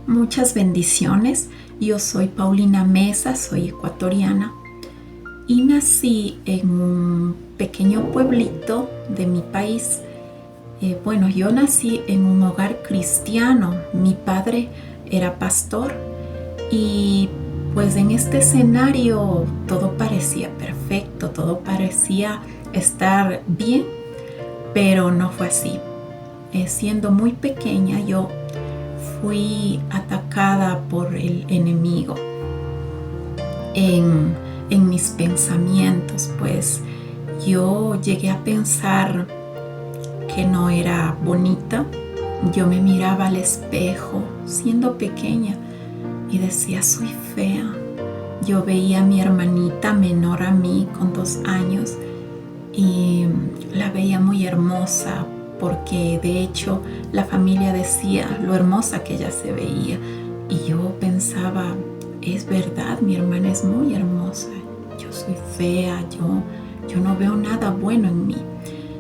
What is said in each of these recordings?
Muchas bendiciones. Yo soy Paulina Mesa, soy ecuatoriana y nací en un pequeño pueblito de mi país. Yo nací en un hogar cristiano. Mi padre era pastor y pues en este escenario todo parecía perfecto, todo parecía estar bien, pero no fue así. Siendo muy pequeña yo fui atacada por el enemigo en mis pensamientos, pues yo llegué a pensar que no era bonita. Yo me miraba al espejo siendo pequeña y decía, soy fea. Yo veía a mi hermanita menor a mí con 2 años y la veía muy hermosa, porque de hecho la familia decía lo hermosa que ella se veía, y yo pensaba, es verdad, mi hermana es muy hermosa, yo soy fea, yo no veo nada bueno en mí.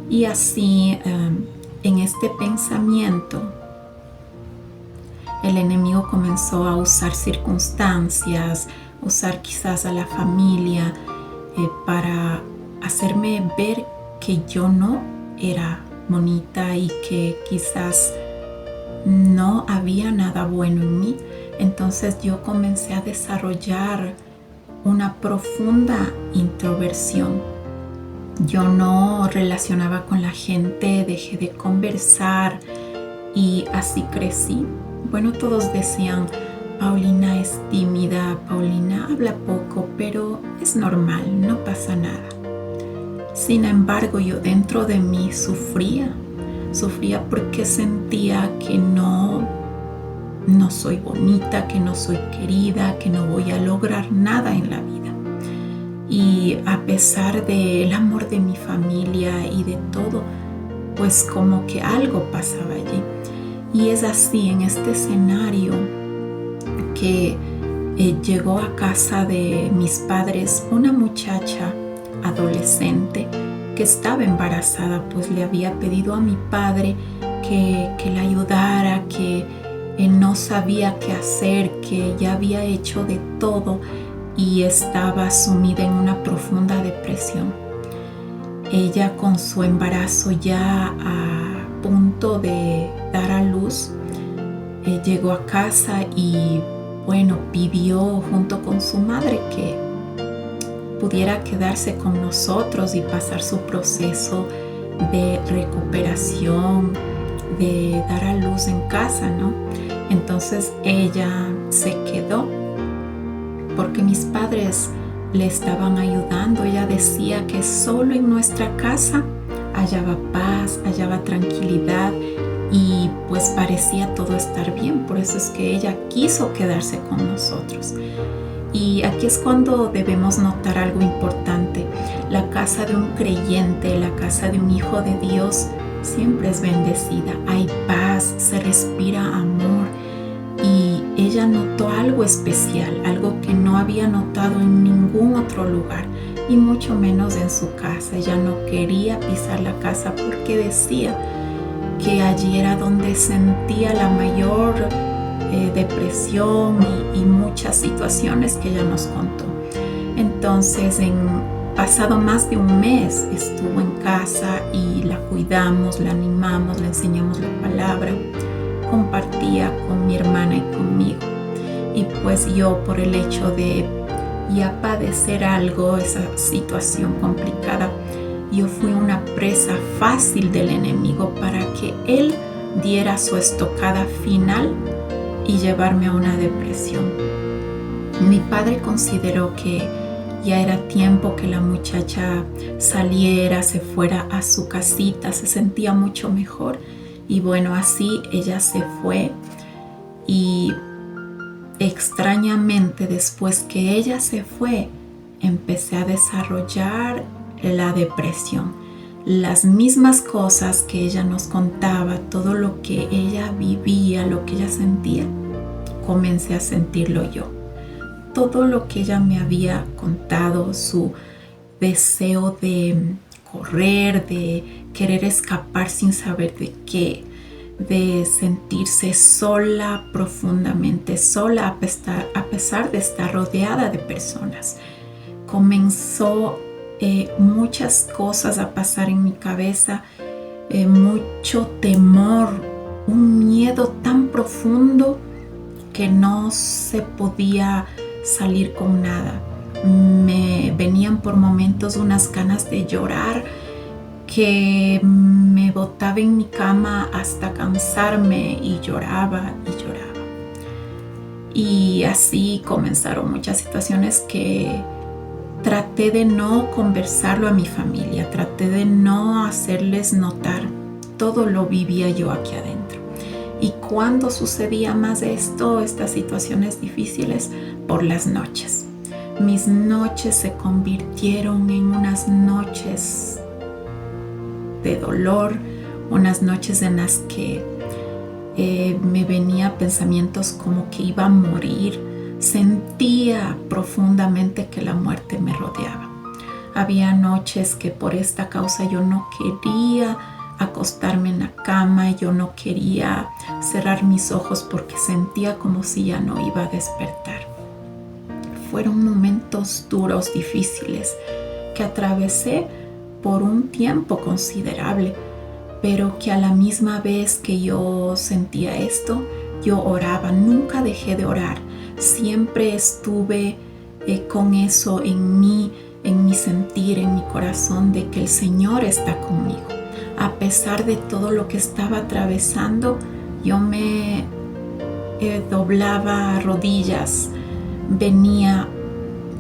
Y así, en este pensamiento, el enemigo comenzó a usar circunstancias, usar quizás a la familia para hacerme ver que yo no era bonita y que quizás no había nada bueno en mí. Entonces yo comencé a desarrollar una profunda introversión. Yo no relacionaba con la gente, dejé de conversar y así crecí. Todos decían, Paulina es tímida, Paulina habla poco, pero es normal, no pasa nada. Sin embargo, yo dentro de mí sufría porque sentía que no soy bonita, que no soy querida, que no voy a lograr nada en la vida. Y a pesar del amor de mi familia y de todo, pues como que algo pasaba allí. Y es así, en este escenario, que llegó a casa de mis padres una muchacha adolescente que estaba embarazada, pues le había pedido a mi padre que la ayudara, que no sabía qué hacer, que ya había hecho de todo y estaba sumida en una profunda depresión. Ella, con su embarazo ya a punto de dar a luz, llegó a casa y pidió junto con su madre que pudiera quedarse con nosotros y pasar su proceso de recuperación, de dar a luz en casa, ¿no? Entonces ella se quedó porque mis padres le estaban ayudando. Ella decía que solo en nuestra casa hallaba paz, hallaba tranquilidad y pues parecía todo estar bien. Por eso es que ella quiso quedarse con nosotros. Y aquí es cuando debemos notar algo importante. La casa de un creyente, la casa de un hijo de Dios, siempre es bendecida. Hay paz, se respira amor. Y ella notó algo especial, algo que no había notado en ningún otro lugar, y mucho menos en su casa. Ella no quería pisar la casa porque decía que allí era donde sentía la mayor depresión y muchas situaciones que ella nos contó. Entonces, pasado más de un mes, estuvo en casa y la cuidamos, la animamos, le enseñamos la palabra, compartía con mi hermana y conmigo. Y pues yo, por el hecho de ya padecer algo, esa situación complicada, yo fui una presa fácil del enemigo para que él diera su estocada final y llevarme a una depresión. Mi padre consideró que ya era tiempo que la muchacha saliera, se fuera a su casita, se sentía mucho mejor. Y así ella se fue, y extrañamente, después que ella se fue, empecé a desarrollar la depresión. Las mismas cosas que ella nos contaba, todo lo que ella vivía, lo que ella sentía, comencé a sentirlo yo. Todo lo que ella me había contado, su deseo de correr, de querer escapar sin saber de qué, de sentirse sola, profundamente sola, a pesar de estar rodeada de personas. Comenzó muchas cosas a pasar en mi cabeza, mucho temor, un miedo tan profundo que no se podía salir con nada. Me venían por momentos unas ganas de llorar que me botaba en mi cama hasta cansarme y lloraba y lloraba. Y así comenzaron muchas situaciones que traté de no conversarlo a mi familia, traté de no hacerles notar. Todo lo vivía yo aquí adentro. Y cuando sucedía más esto, estas situaciones difíciles, por las noches. Mis noches se convirtieron en unas noches de dolor, unas noches en las que me venían pensamientos como que iba a morir. Sentía profundamente que la muerte me rodeaba. Había noches que por esta causa yo no quería acostarme en la cama, yo no quería cerrar mis ojos porque sentía como si ya no iba a despertar. Fueron momentos duros, difíciles, que atravesé por un tiempo considerable, pero que a la misma vez que yo sentía esto, yo oraba. Nunca dejé de orar. Siempre estuve con eso en mi sentir, en mi corazón, de que el Señor está conmigo. A pesar de todo lo que estaba atravesando, yo me doblaba rodillas, venía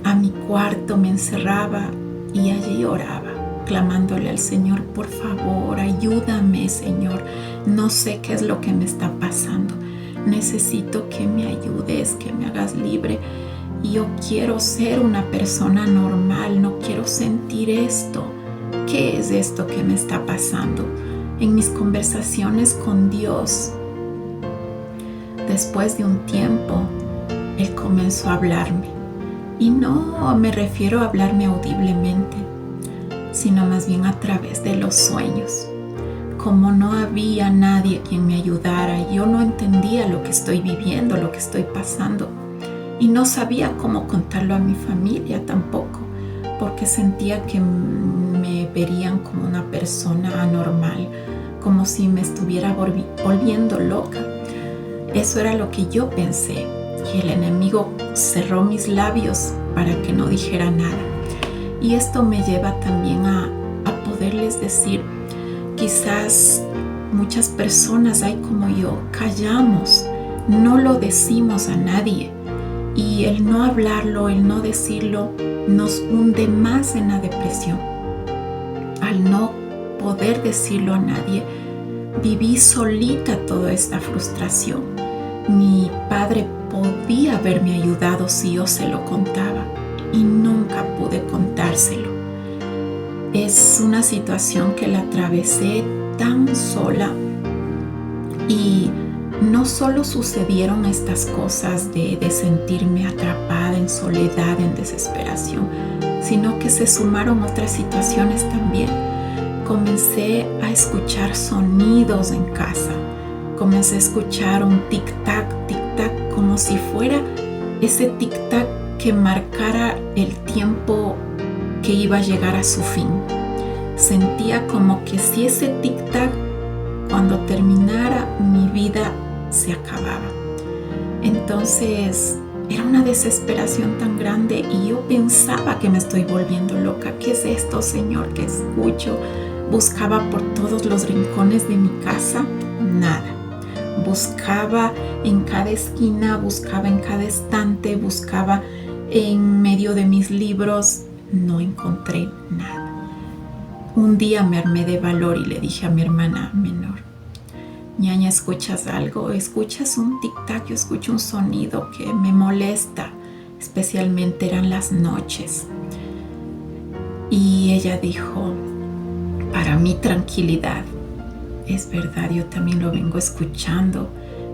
a mi cuarto, me encerraba y allí oraba, clamándole al Señor: por favor, ayúdame, Señor. No sé qué es lo que me está pasando. Necesito que me ayudes, que me hagas libre. Y yo quiero ser una persona normal, no quiero sentir esto. ¿Qué es esto que me está pasando? En mis conversaciones con Dios, después de un tiempo, Él comenzó a hablarme. Y no me refiero a hablarme audiblemente, sino más bien a través de los sueños. Como no había nadie quien me ayudara, yo no entendía lo que estoy viviendo, lo que estoy pasando. Y no sabía cómo contarlo a mi familia tampoco, porque sentía que me verían como una persona anormal, como si me estuviera volviendo loca. Eso era lo que yo pensé, y el enemigo cerró mis labios para que no dijera nada. Y esto me lleva también a poderles decir: quizás muchas personas hay como yo, callamos, no lo decimos a nadie. Y el no hablarlo, el no decirlo, nos hunde más en la depresión. Al no poder decirlo a nadie, viví solita toda esta frustración. Mi padre podía haberme ayudado si yo se lo contaba, y nunca pude contárselo. Es una situación que la atravesé tan sola, y no solo sucedieron estas cosas de sentirme atrapada en soledad, en desesperación, sino que se sumaron otras situaciones también. Comencé a escuchar sonidos en casa. Comencé a escuchar un tic-tac, tic-tac, como si fuera ese tic-tac que marcara el tiempo que iba a llegar a su fin. Sentía como que si ese tic-tac, cuando terminara, mi vida se acababa. Entonces era una desesperación tan grande, y yo pensaba que me estoy volviendo loca. ¿Qué es esto, Señor? ¿Qué escucho? Buscaba por todos los rincones de mi casa, nada. Buscaba en cada esquina, buscaba en cada estante, buscaba en medio de mis libros, no encontré nada. Un día me armé de valor y le dije a mi hermana menor: ñaña, ¿escuchas algo? ¿Escuchas un tic-tac? Yo escucho un sonido que me molesta. Especialmente eran las noches. Y ella dijo, para mi tranquilidad: es verdad, yo también lo vengo escuchando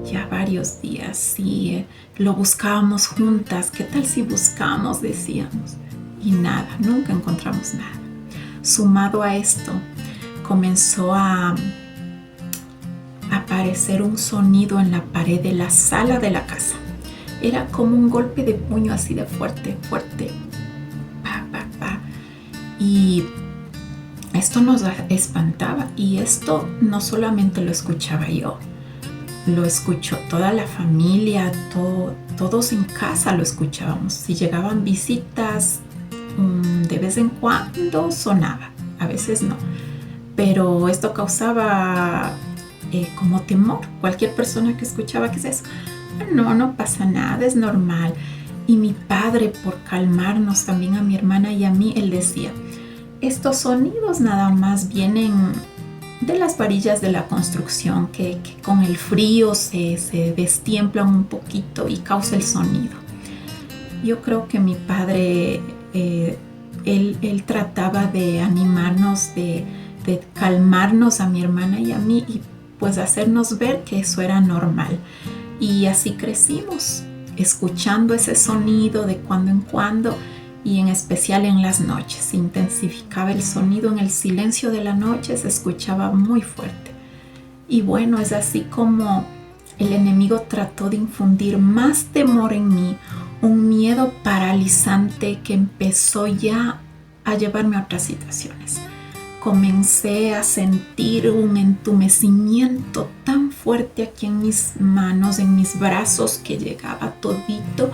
ya varios días. Sí, lo buscábamos juntas. ¿Qué tal si buscamos? Decíamos. Y nada, nunca encontramos nada. Sumado a esto, comenzó a aparecer un sonido en la pared de la sala de la casa. Era como un golpe de puño así de fuerte, fuerte. Pa, pa, pa. Y esto nos espantaba, y esto no solamente lo escuchaba yo, lo escuchó toda la familia, todos en casa lo escuchábamos. Si llegaban visitas, de vez en cuando sonaba, a veces no, pero esto causaba como temor. Cualquier persona que escuchaba, ¿qué es eso? No pasa nada, es normal. Y mi padre, por calmarnos también a mi hermana y a mí, él decía, estos sonidos nada más vienen de las varillas de la construcción que con el frío se destiemplan un poquito y causa el sonido. Yo creo que mi padre, él trataba de animarnos, de calmarnos a mi hermana y a mí, y pues hacernos ver que eso era normal. Y así crecimos, escuchando ese sonido de cuando en cuando, y en especial en las noches. Se intensificaba el sonido en el silencio de la noche, se escuchaba muy fuerte. Y bueno, es así como el enemigo trató de infundir más temor en mí, un miedo paralizante que empezó ya a llevarme a otras situaciones. Comencé a sentir un entumecimiento tan fuerte aquí en mis manos, en mis brazos, que llegaba todito,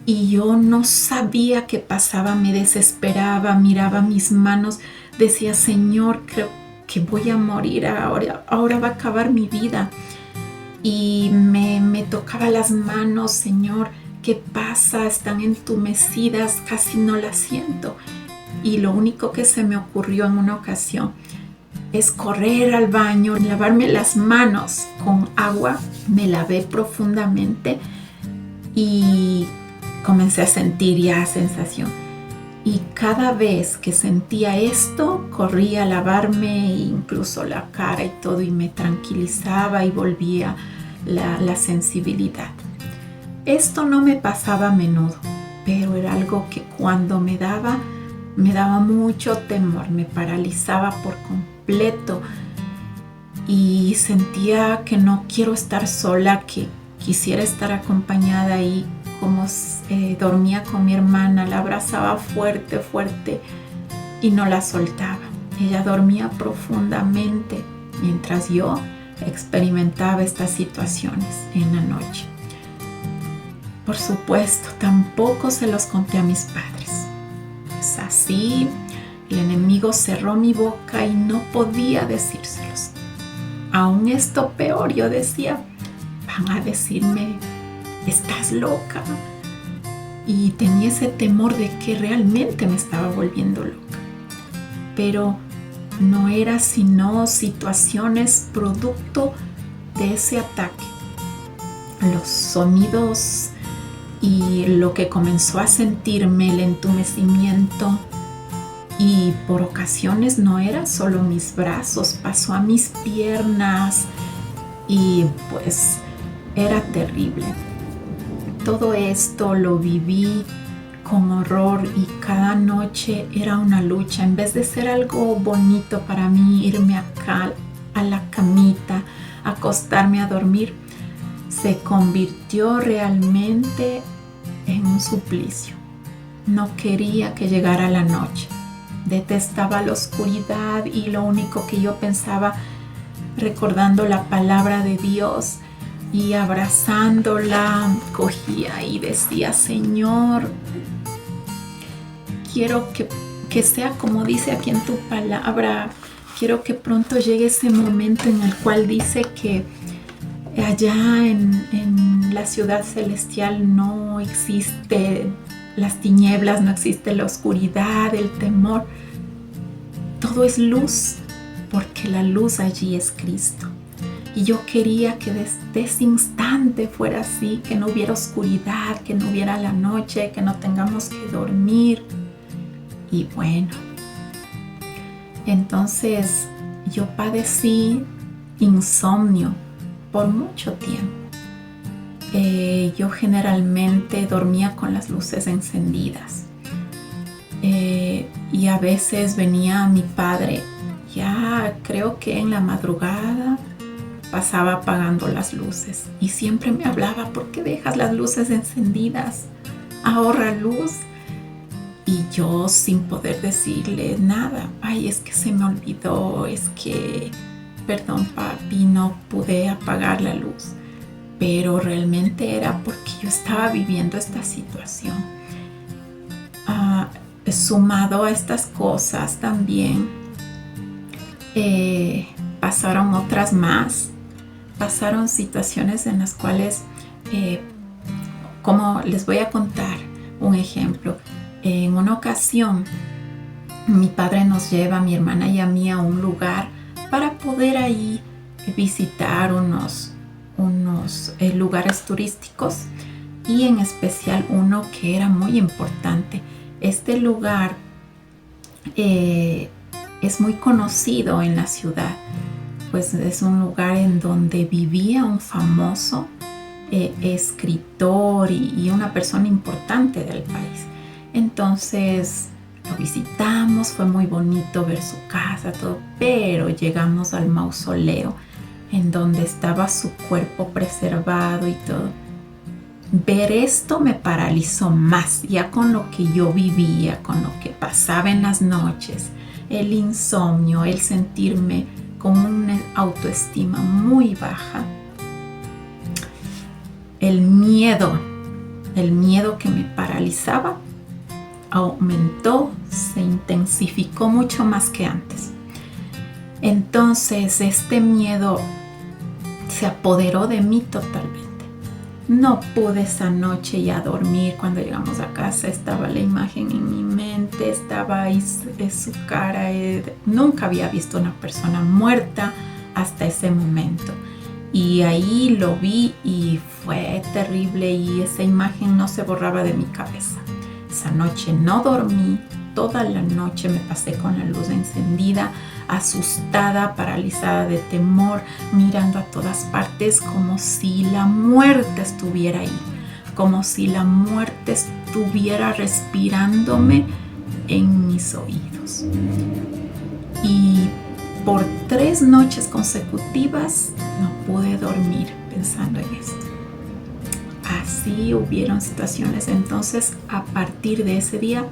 y yo no sabía qué pasaba. Me desesperaba, miraba mis manos, decía, Señor, creo que voy a morir ahora va a acabar mi vida. Y me tocaba las manos, Señor, ¿qué pasa? Están entumecidas, casi no las siento. Y lo único que se me ocurrió en una ocasión es correr al baño, lavarme las manos con agua. Me lavé profundamente y comencé a sentir ya sensación. Y cada vez que sentía esto, corría a lavarme, incluso la cara y todo, y me tranquilizaba y volvía la sensibilidad. Esto no me pasaba a menudo, pero era algo que cuando me daba mucho temor, me paralizaba por completo y sentía que no quiero estar sola, que quisiera estar acompañada. Y como dormía con mi hermana, la abrazaba fuerte, fuerte y no la soltaba. Ella dormía profundamente mientras yo experimentaba estas situaciones en la noche. Por supuesto, tampoco se los conté a mis padres. Pues así, el enemigo cerró mi boca y no podía decírselos. Aún esto peor, yo decía, van a decirme, estás loca. Y tenía ese temor de que realmente me estaba volviendo loca. Pero no era sino situaciones producto de ese ataque. Los sonidos y lo que comenzó a sentirme, el entumecimiento, y por ocasiones no era solo mis brazos, pasó a mis piernas y pues era terrible. Todo esto lo viví con horror y cada noche era una lucha. En vez de ser algo bonito para mí, irme acá a la camita, acostarme a dormir, se convirtió realmente en un suplicio. No quería que llegara la noche. Detestaba la oscuridad y lo único que yo pensaba, recordando la palabra de Dios y abrazándola, cogía y decía, Señor, quiero que sea como dice aquí en tu palabra. Quiero que pronto llegue ese momento en el cual dice que allá en la ciudad celestial no existe las tinieblas, no existe la oscuridad, el temor. Todo es luz, porque la luz allí es Cristo. Y yo quería que desde ese instante fuera así, que no hubiera oscuridad, que no hubiera la noche, que no tengamos que dormir. Y bueno, entonces yo padecí insomnio por mucho tiempo. Yo generalmente dormía con las luces encendidas. Y a veces venía mi padre, ya creo que en la madrugada, pasaba apagando las luces y siempre me hablaba: ¿por qué dejas las luces encendidas? Ahorra luz. Y yo, sin poder decirle nada: ay, es que se me olvidó, es que, perdón papi, no pude apagar la luz. Pero realmente era porque yo estaba viviendo esta situación. Sumado a estas cosas también, pasaron otras más. Pasaron situaciones en las cuales, como les voy a contar un ejemplo. En una ocasión, mi padre nos lleva a mi hermana y a mí a un lugar para poder ahí visitar unos lugares turísticos, y en especial uno que era muy importante. Este lugar es muy conocido en la ciudad, pues es un lugar en donde vivía un famoso escritor y una persona importante del país. Entonces lo visitamos, fue muy bonito ver su casa, todo, pero llegamos al mausoleo en donde estaba su cuerpo preservado y todo. Ver esto me paralizó más, ya con lo que yo vivía, con lo que pasaba en las noches, el insomnio, el sentirme con una autoestima muy baja. El miedo que me paralizaba aumentó, se intensificó mucho más que antes. Entonces este miedo se apoderó de mí totalmente. No pude esa noche ya dormir. Cuando llegamos a casa estaba la imagen en mi mente, estaba ahí su cara. Nunca había visto una persona muerta hasta ese momento. Y ahí lo vi y fue terrible, y esa imagen no se borraba de mi cabeza. Esa noche no dormí, toda la noche me pasé con la luz encendida, asustada, paralizada de temor, mirando a todas partes como si la muerte estuviera ahí, como si la muerte estuviera respirándome en mis oídos. Y por 3 noches consecutivas no pude dormir pensando en esto. Así hubieron situaciones. Entonces, a partir de ese día,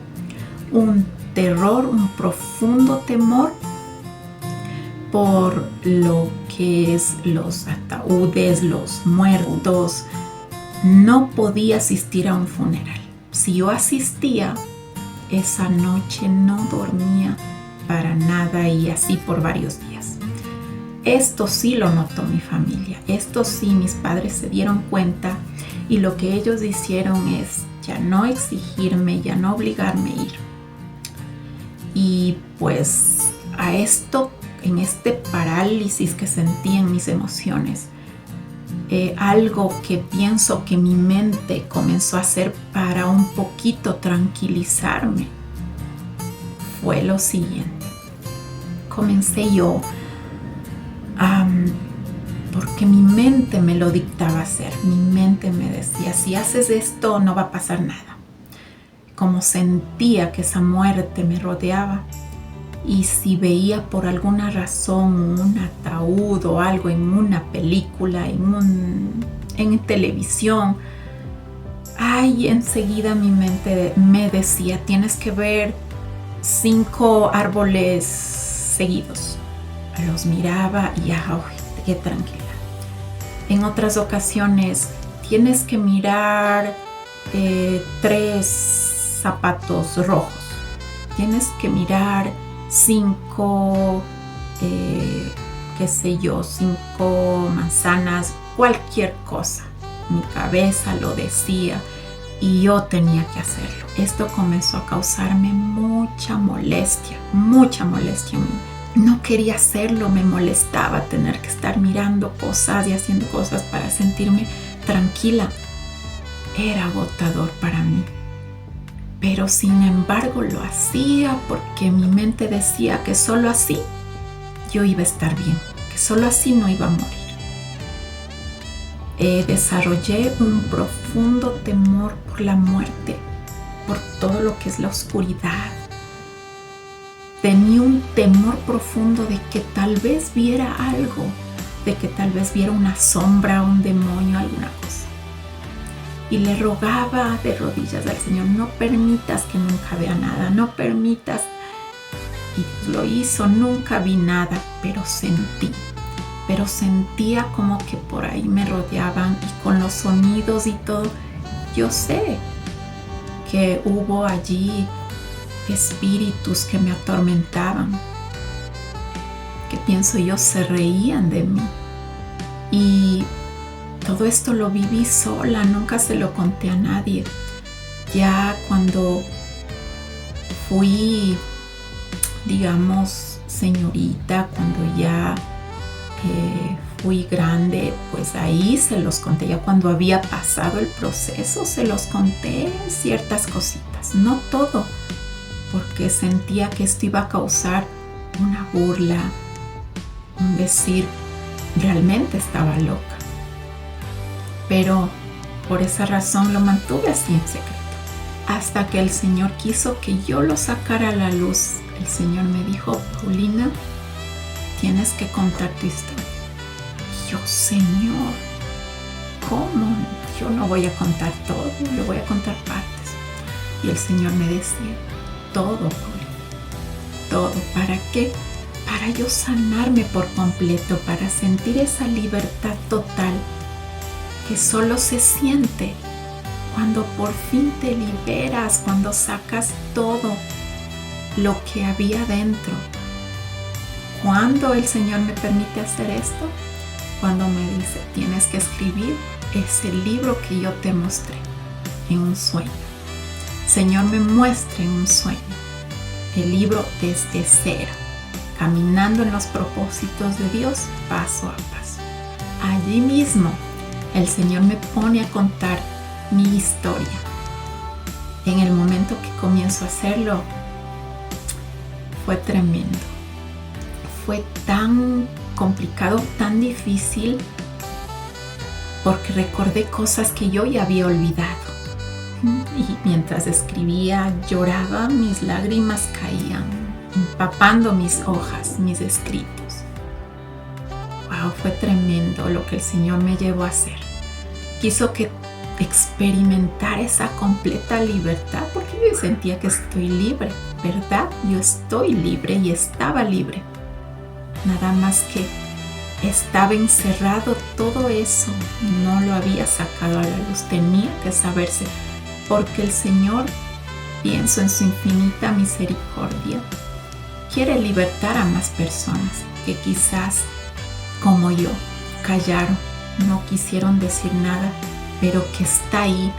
un terror, un profundo temor por lo que es los ataúdes, los muertos. No podía asistir a un funeral. Si yo asistía, esa noche no dormía para nada, y así por varios días. Esto sí lo notó mi familia. Esto sí, mis padres se dieron cuenta, y lo que ellos hicieron es ya no exigirme, ya no obligarme a ir. Y pues a esto, en este parálisis que sentí en mis emociones, algo que pienso que mi mente comenzó a hacer para un poquito tranquilizarme fue lo siguiente. Comencé yo porque mi mente me lo dictaba hacer. Mi mente me decía: si haces esto no va a pasar nada. Como sentía que esa muerte me rodeaba, y si veía por alguna razón un ataúd o algo en una película, en televisión, enseguida mi mente me decía: tienes que ver 5 árboles seguidos. Los miraba y qué tranquila. En otras ocasiones, tienes que mirar 3 zapatos rojos. Tienes que mirar 5, 5 manzanas, cualquier cosa. Mi cabeza lo decía y yo tenía que hacerlo. Esto comenzó a causarme mucha molestia en mí. No quería hacerlo, me molestaba tener que estar mirando cosas y haciendo cosas para sentirme tranquila. Era agotador para mí. Pero sin embargo lo hacía porque mi mente decía que solo así yo iba a estar bien, que solo así no iba a morir. Desarrollé un profundo temor por la muerte, por todo lo que es la oscuridad. Tenía un temor profundo de que tal vez viera algo de que tal vez viera una sombra, un demonio, alguna cosa. Y le rogaba de rodillas al Señor, no permitas que nunca vea nada, no permitas. Y Dios lo hizo, nunca vi nada, pero sentía como que por ahí me rodeaban, y con los sonidos y todo, yo sé que hubo allí espíritus que me atormentaban, que pienso yo se reían de mí. Y todo esto lo viví sola, nunca se lo conté a nadie. Ya cuando fui, digamos, señorita, cuando ya fui grande, pues ahí se los conté. Ya cuando había pasado el proceso, se los conté ciertas cositas, no todo, porque sentía que esto iba a causar una burla, un decir, realmente estaba loca. Pero por esa razón lo mantuve así en secreto, hasta que el Señor quiso que yo lo sacara a la luz. El Señor me dijo, Paulina, tienes que contar tu historia. Y yo, Señor, ¿cómo? Yo no voy a contar todo, le voy a contar partes. Y el Señor me decía, todo, Paulina, todo. ¿Para qué? Para yo sanarme por completo, para sentir esa libertad total que solo se siente cuando por fin te liberas, cuando sacas todo lo que había dentro. Cuando el Señor me permite hacer esto, cuando me dice, tienes que escribir ese libro que yo te mostré en un sueño. Señor me muestra en un sueño el libro desde cero, caminando en los propósitos de Dios paso a paso. Allí mismo el Señor me pone a contar mi historia. En el momento que comienzo a hacerlo, fue tremendo. Fue tan complicado, tan difícil, porque recordé cosas que yo ya había olvidado. Y mientras escribía, lloraba, mis lágrimas caían, empapando mis hojas, mis escritos. Wow, fue tremendo lo que el Señor me llevó a hacer. Quiso que experimentara esa completa libertad, porque yo sentía que estoy libre, ¿verdad? Yo estoy libre y estaba libre. Nada más que estaba encerrado, todo eso no lo había sacado a la luz, tenía que saberse, porque el Señor, pienso en su infinita misericordia, quiere libertar a más personas que quizás, como yo, callaron, no quisieron decir nada, pero que está ahí,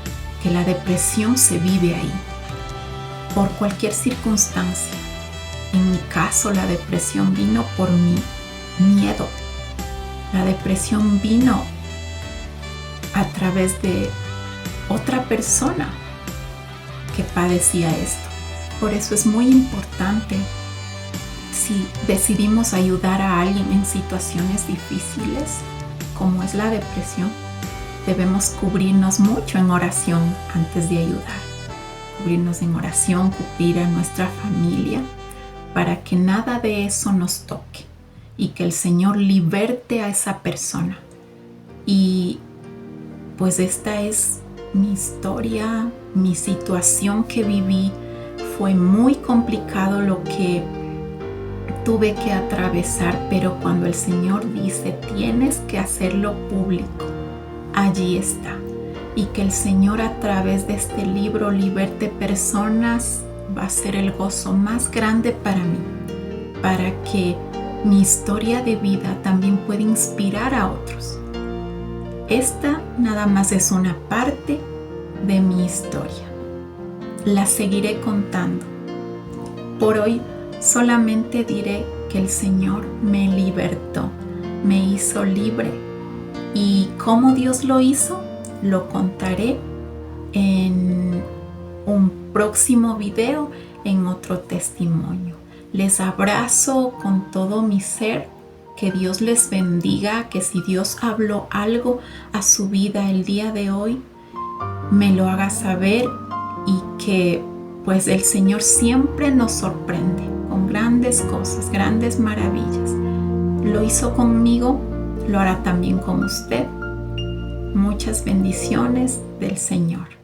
que la depresión se vive ahí, por cualquier circunstancia. En mi caso, la depresión vino por mi miedo. La depresión vino a través de otra persona que padecía esto. Por eso es muy importante, si decidimos ayudar a alguien en situaciones difíciles, como es la depresión, debemos cubrirnos mucho en oración antes de ayudar. Cubrirnos en oración, cubrir a nuestra familia, para que nada de eso nos toque y que el Señor liberte a esa persona. Y pues esta es mi historia, mi situación que viví. Fue muy complicado lo que tuve que atravesar, pero cuando el Señor dice, tienes que hacerlo público, allí está. Y que el Señor a través de este libro liberte personas, va a ser el gozo más grande para mí, para que mi historia de vida también pueda inspirar a otros. Esta nada más es una parte de mi historia. La seguiré contando. Por hoy solamente diré que el Señor me libertó, me hizo libre. Y cómo Dios lo hizo, lo contaré en un próximo video, en otro testimonio. Les abrazo con todo mi ser. Que Dios les bendiga, que si Dios habló algo a su vida el día de hoy, me lo haga saber, y que pues el Señor siempre nos sorprende con grandes cosas, grandes maravillas. Lo hizo conmigo, lo hará también con usted. Muchas bendiciones del Señor.